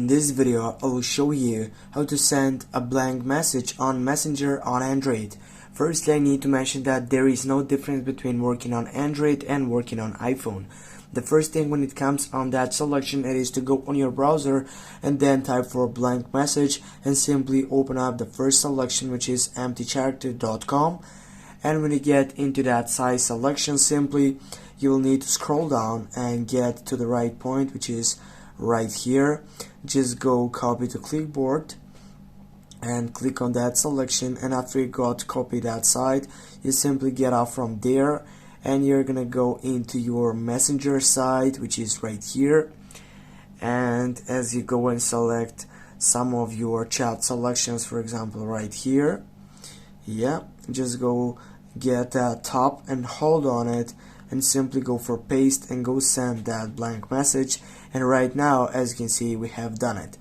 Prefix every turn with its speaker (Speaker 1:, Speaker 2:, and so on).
Speaker 1: this video, I will show you how to send a blank message on Messenger on Android. Firstly, I need to mention that there is no difference between working on Android and working on iPhone. The first thing when it comes on that selection, it is to go on your browser and then type for blank message and simply open up the first selection, which is emptycharacter.com. And when you get into that size selection, simply you will need to scroll down and get to the right point, which is right here. Just go copy to clipboard and click on that selection, and after you got copy that side, you simply get out from there and you're gonna go into your Messenger side, which is right here. And as you go and select some of your chat selections, for example right here, just go get that top and hold on it and simply go for paste and go send that blank message. And right now, as you can see, we have done it.